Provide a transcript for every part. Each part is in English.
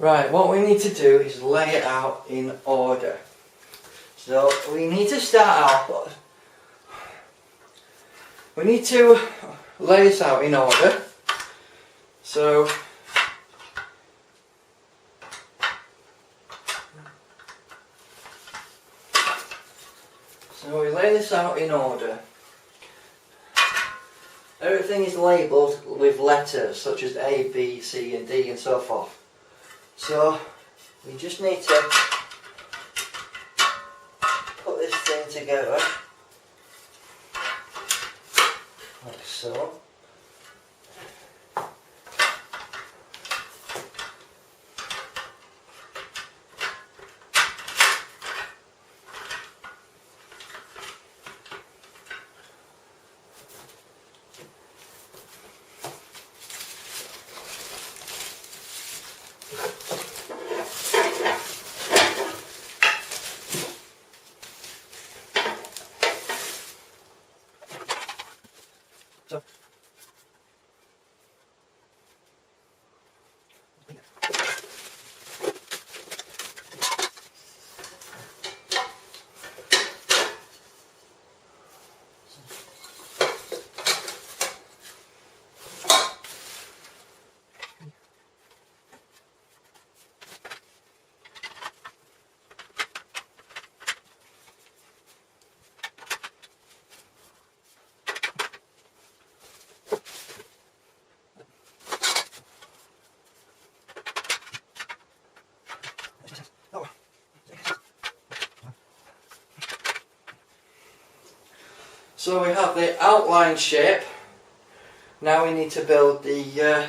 Right, what we need to do is lay it out in order. So we need to start out, we need to lay this out in order. So we lay this out in order. Everything is labelled with letters such as A, B, C and D and so forth. So we just need to put this thing together, like so. So we have the outline shape. Now we need to build the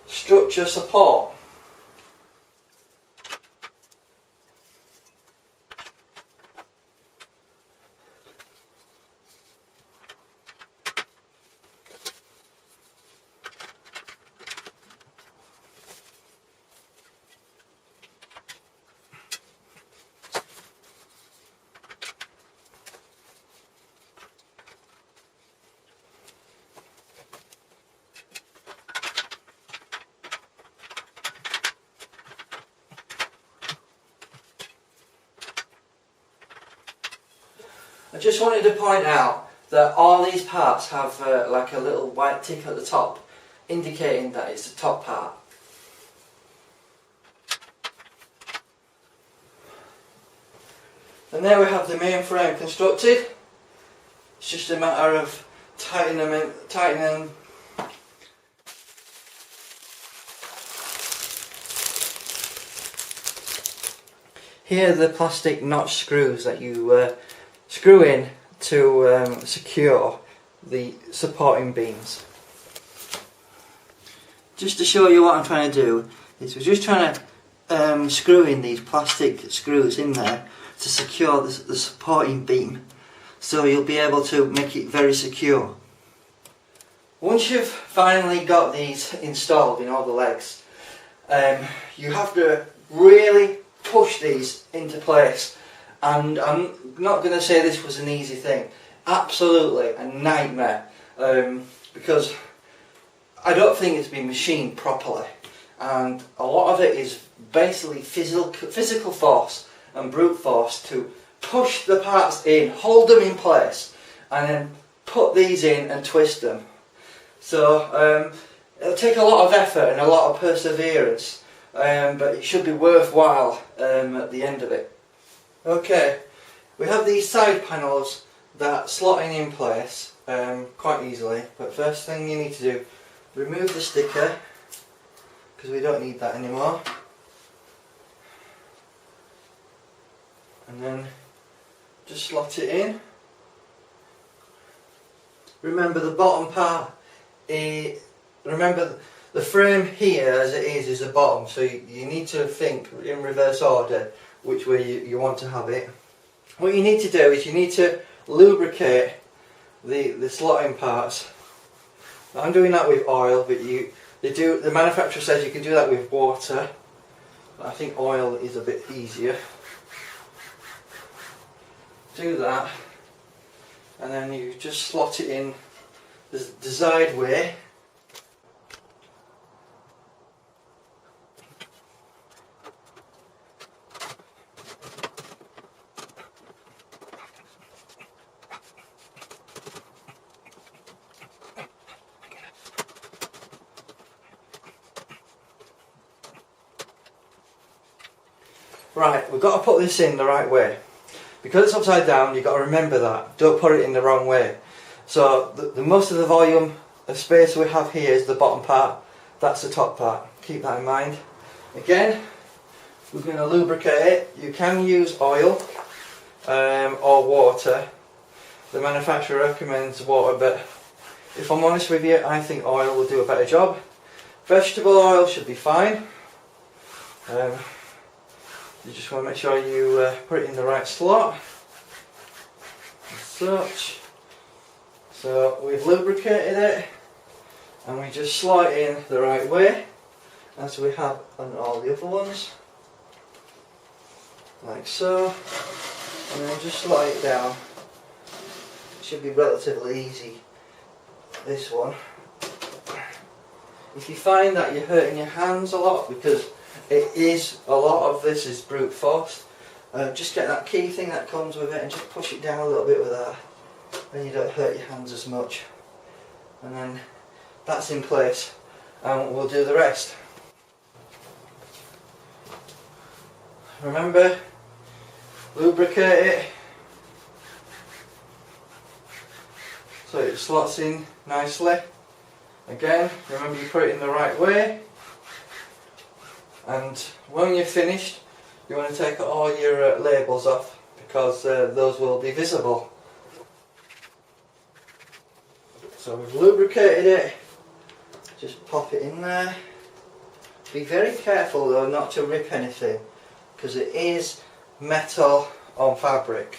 structure support. I just wanted to point out that all these parts have like a little white tick at the top, indicating that it's the top part. And there we have the main frame constructed. It's just a matter of tightening. Here are the plastic notch screws that you screw in to secure the supporting beams. Just to show you what I'm trying to do is we're just trying to screw in these plastic screws in there to secure the supporting beam, so you'll be able to make it very secure. Once you've finally got these installed in all the legs, you have to really push these into place. And I'm not going to say this was an easy thing. Absolutely a nightmare, because I don't think it's been machined properly, and a lot of it is basically physical force and brute force to push the parts in, hold them in place, and then put these in and twist them. So it'll take a lot of effort and a lot of perseverance, but it should be worthwhile at the end of it. Okay, we have these side panels that slot in place quite easily, but first thing you need to do, remove the sticker, because we don't need that anymore, and then just slot it in. Remember the bottom part, remember the frame here as it is the bottom, so you need to think in reverse order which way you want to have it. What you need to do is you need to lubricate the slotting parts. I'm doing that with oil, but the manufacturer says you can do that with water. But I think oil is a bit easier. Do that, and then you just slot it in the desired way. Right, we've got to put this in the right way. Because it's upside down, you've got to remember that. Don't put it in the wrong way. So the most of the volume of space we have here is the bottom part. That's the top part. Keep that in mind. Again, we're going to lubricate it. You can use oil or water. The manufacturer recommends water, but if I'm honest with you, I think oil will do a better job. Vegetable oil should be fine. You just want to make sure you put it in the right slot, as such. So we've lubricated it, and we just slot it in the right way, as we have on all the other ones, like so. And then just slot it down. It should be relatively easy, this one. If you find that you're hurting your hands a lot, because a lot of this is brute force, just get that key thing that comes with it and just push it down a little bit with that, then you don't hurt your hands as much. And then that's in place, and we'll do the rest. Remember, lubricate it so it slots in nicely. Again, remember you put it in the right way. And when you're finished, you want to take all your labels off, because those will be visible. So we've lubricated it, just pop it in there. Be very careful though not to rip anything, because it is metal on fabric.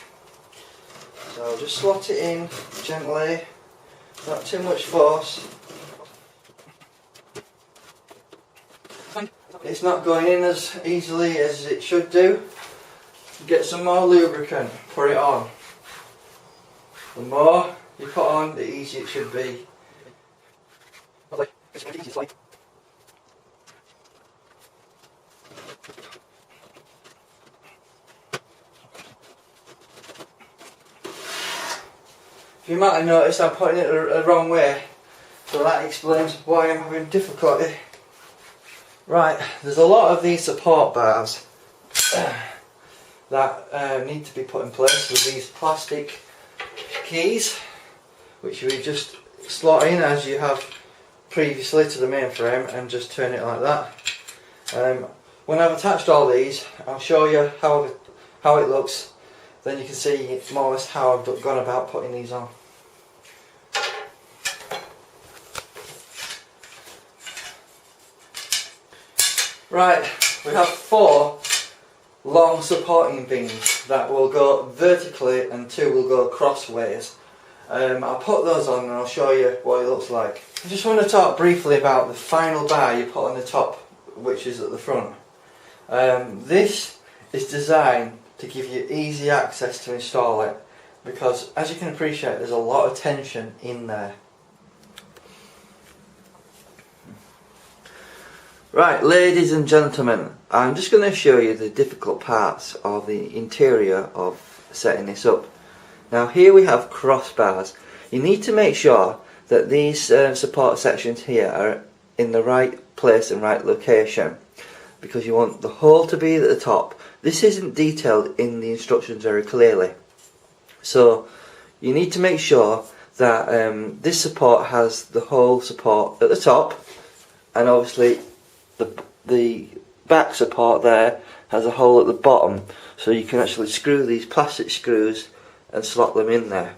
So just slot it in gently, not too much force. It's not going in as easily as it should do. Get some more lubricant, put it on. The more you put on, the easier it should be. You might have noticed I'm putting it the wrong way, so that explains why I'm having difficulty. Right, there's a lot of these support bars that need to be put in place with these plastic keys, which we just slot in as you have previously to the main frame, and just turn it like that. When I've attached all these, I'll show you how it looks, then you can see more or less how I've gone about putting these on. Right, we have 4 long supporting beams that will go vertically and 2 will go crossways. I'll put those on and I'll show you what it looks like. I just want to talk briefly about the final bar you put on the top, which is at the front. This is designed to give you easy access to install it, because as you can appreciate, there's a lot of tension in there. Right, ladies and gentlemen, I'm just going to show you the difficult parts of the interior of setting this up. Now here we have crossbars. You need to make sure that these support sections here are in the right place and right location, because you want the hole to be at the top. This isn't detailed in the instructions very clearly, so you need to make sure that this support has the hole support at the top, and obviously the back support there has a hole at the bottom, so you can actually screw these plastic screws and slot them in there.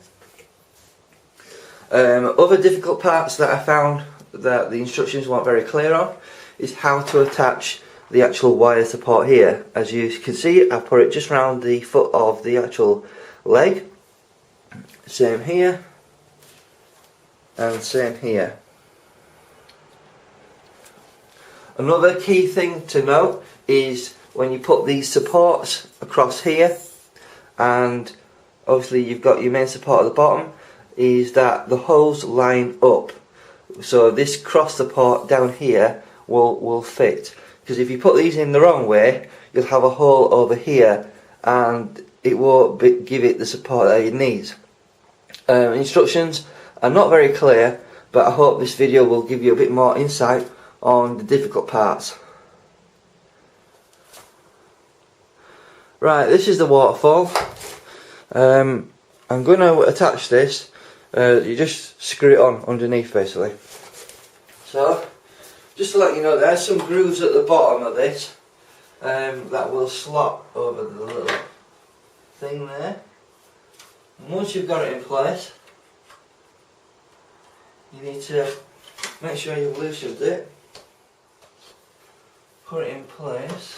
Other difficult parts that I found that the instructions weren't very clear on is how to attach the actual wire support here. As you can see, I put it just around the foot of the actual leg. Same here, and same here. Another key thing to note is when you put these supports across here, and obviously you've got your main support at the bottom, is that the holes line up. So this cross support down here will fit. Because if you put these in the wrong way, you'll have a hole over here and it won't give it the support that it needs. Instructions are not very clear, but I hope this video will give you a bit more insight on the difficult parts. Right, this is the waterfall. I'm going to attach this. You just screw it on underneath basically. So, just to let you know, there's some grooves at the bottom of this that will slot over the little thing there. And once you've got it in place, you need to make sure you've loosened it. Put it in place.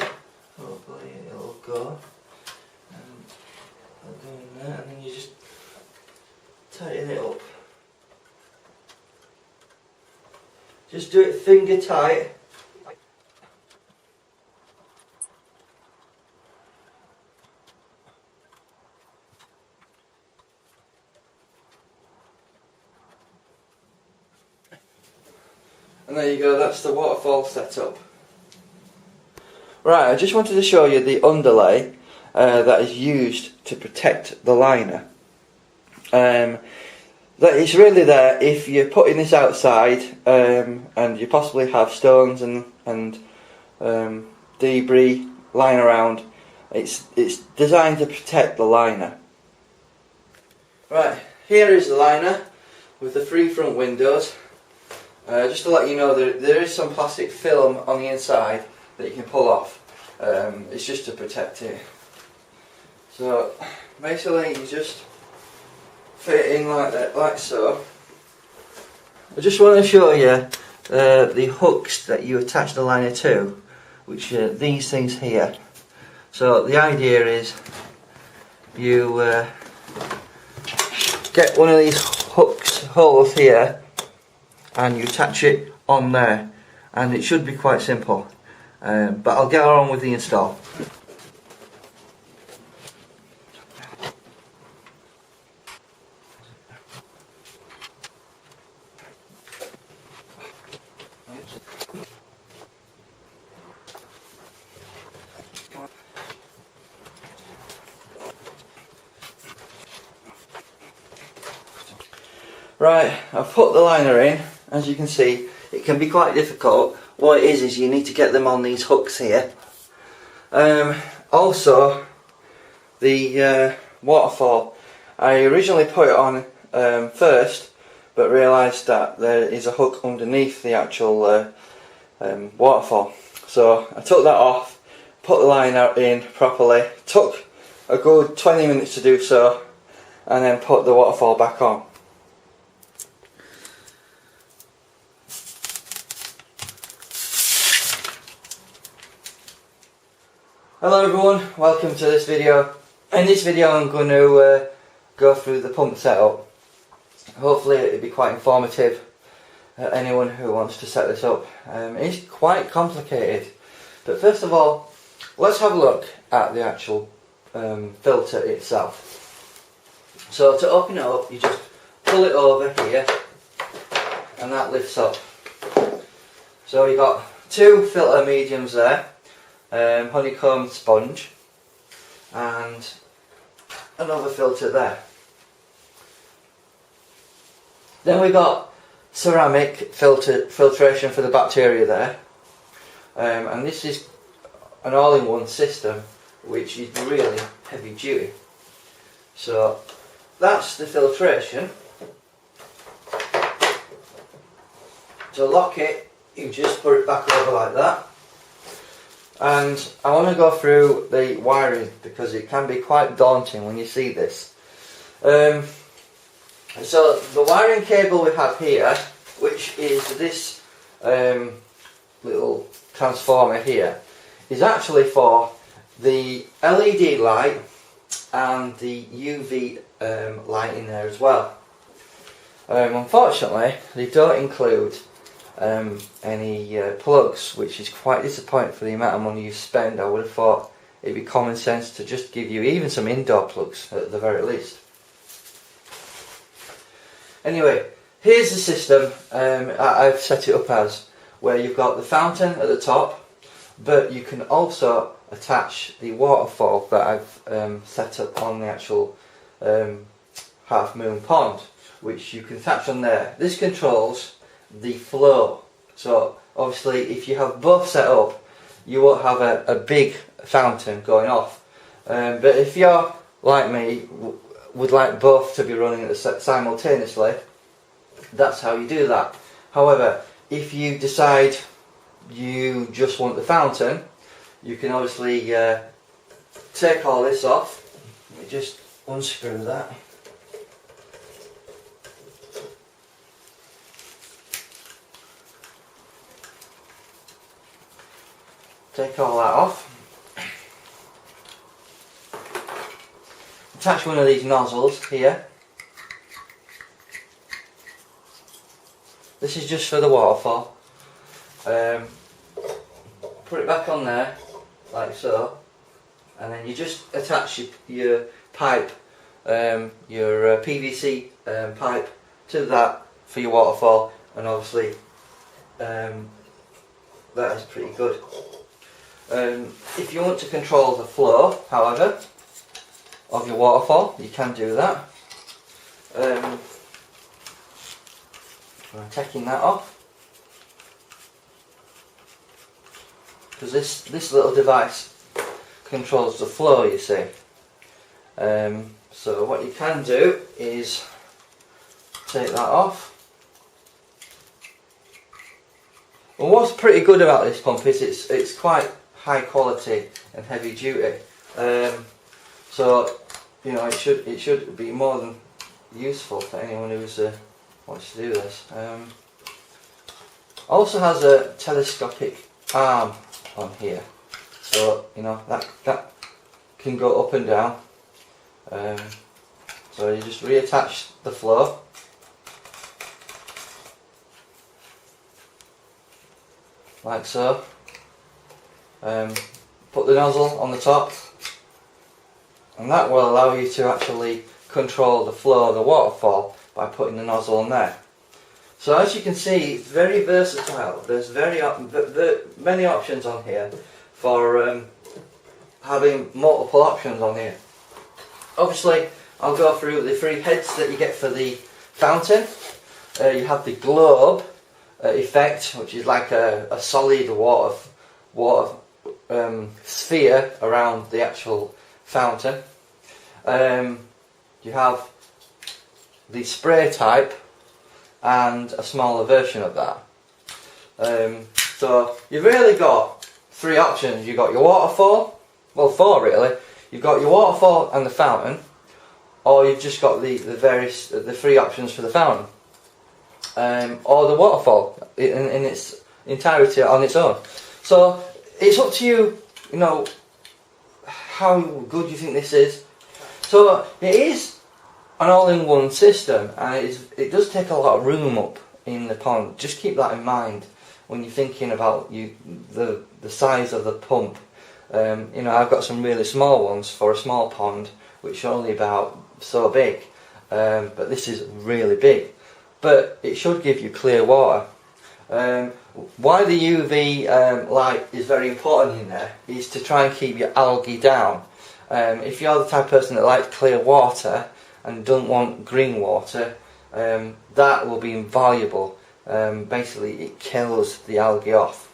Hopefully it'll go. And I'll go in there, and then you just tighten it up. Just do it finger tight. And there you go, that's the waterfall setup. Right, I just wanted to show you the underlay that is used to protect the liner. That it's really there if you're putting this outside and you possibly have stones and debris lying around. It's designed to protect the liner. Right, here is the liner with the 3 front windows. Just to let you know, there is some plastic film on the inside that you can pull off. It's just to protect it. So basically you just fit it in like that, like so. I just want to show you the hooks that you attach the liner to, which are these things here. So the idea is you get one of these holes here, and you attach it on there, and it should be quite simple. But I'll get on with the install. Right, I've put the liner in. As you can see, it can be quite difficult. What it is you need to get them on these hooks here. Also, the waterfall. I originally put it on first, but realised that there is a hook underneath the actual waterfall. So I took that off, put the liner in properly, took a good 20 minutes to do so, and then put the waterfall back on. Hello everyone, welcome to this video. In this video I'm going to go through the pump setup. Hopefully it'll be quite informative for anyone who wants to set this up. It's quite complicated, but first of all let's have a look at the actual filter itself. So to open it up, you just pull it over here and that lifts up. So you've got 2 filter mediums there. Honeycomb sponge and another filter there. Then we got ceramic filtration for the bacteria there, and this is an all-in-one system which is really heavy duty. So that's the filtration. To lock it, you just put it back over like that. And I want to go through the wiring because it can be quite daunting when you see this. So the wiring cable we have here, which is this little transformer here, is actually for the LED light and the UV light in there as well. Unfortunately, they don't include any plugs, which is quite disappointing for the amount of money you spend. I would have thought it'd be common sense to just give you even some indoor plugs at the very least. Anyway, here's the system I've set it up as, where you've got the fountain at the top, but you can also attach the waterfall that I've set up on the actual half moon pond, which you can attach on there. This controls the flow. So obviously if you have both set up, you won't have a big fountain going off, But if you're like me, would like both to be running simultaneously, that's how you do that. However, if you decide you just want the fountain, you can obviously take all this off. Let me just unscrew that. Take all that off. Attach one of these nozzles here. This is just for the waterfall. Put it back on there, like so, and then you just attach your pipe, your PVC pipe to that for your waterfall, and obviously that is pretty good. If you want to control the flow, however, of your waterfall, you can do that. I'm taking that off, because this little device controls the flow, you see. So what you can do is take that off. Well, what's pretty good about this pump is it's quite high quality and heavy duty. So it should be more than useful for anyone who's wants to do this. Also has a telescopic arm on here, so that can go up and down. So you just reattach the flow. Like so. Put the nozzle on the top, and that will allow you to actually control the flow of the waterfall by putting the nozzle on there. So as you can see, it's very versatile. There's many options on here for having multiple options on here. Obviously, I'll go through the three heads that you get for the fountain. You have the globe effect, which is like a solid water sphere around the actual fountain. You have the spray type and a smaller version of that. So you've really got three options. You've got your waterfall, well, four really. You've got your waterfall and the fountain, or you've just got the three options for the fountain, or the waterfall in its entirety on its own. So it's up to you, how good you think this is. So it is an all-in-one system, and it does take a lot of room up in the pond. Just keep that in mind when you're thinking about the size of the pump. I've got some really small ones for a small pond, which are only about so big, but this is really big. But it should give you clear water. Why the UV light is very important in there is to try and keep your algae down. If you're the type of person that likes clear water and don't want green water, that will be invaluable. Basically, it kills the algae off.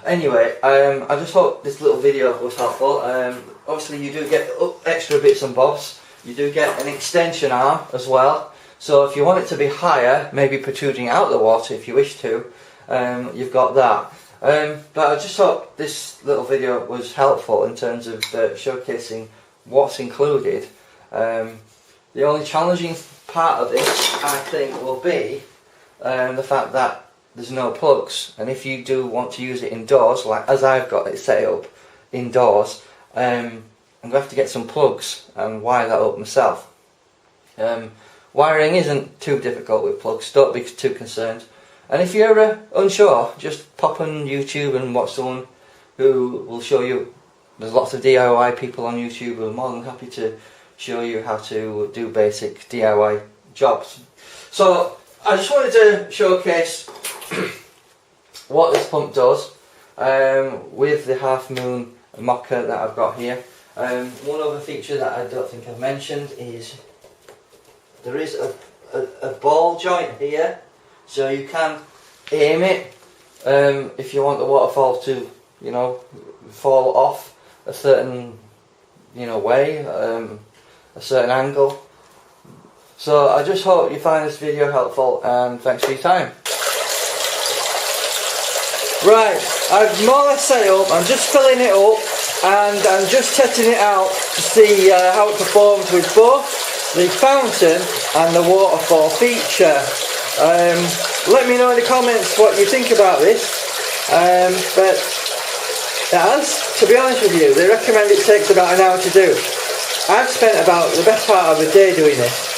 Anyway, I just hope this little video was helpful. Obviously, you do get extra bits and bobs. You do get an extension arm as well. So if you want it to be higher, maybe protruding out the water if you wish to, you've got that. But I just hope this little video was helpful in terms of showcasing what's included. The only challenging part of this, I think, will be the fact that there's no plugs, and if you do want to use it indoors, like as I've got it set up indoors, I'm going to have to get some plugs and wire that up myself. Wiring isn't too difficult with plugs, don't be too concerned. And if you're unsure, just pop on YouTube and watch someone who will show you. There's lots of DIY people on YouTube who are more than happy to show you how to do basic DIY jobs. So I just wanted to showcase what this pump does with the half moon Mocha that I've got here. One other feature that I don't think I've mentioned is there is a ball joint here, so you can aim it if you want the waterfall to fall off a certain way, a certain angle. So I just hope you find this video helpful, and thanks for your time. Right, I've more or less set it up. I'm just filling it up, and I'm just testing it out to see how it performs with both the fountain and the waterfall feature. Let me know in the comments what you think about this. But to be honest with you, they recommend it takes about an hour to do. I've spent about the best part of a day doing this.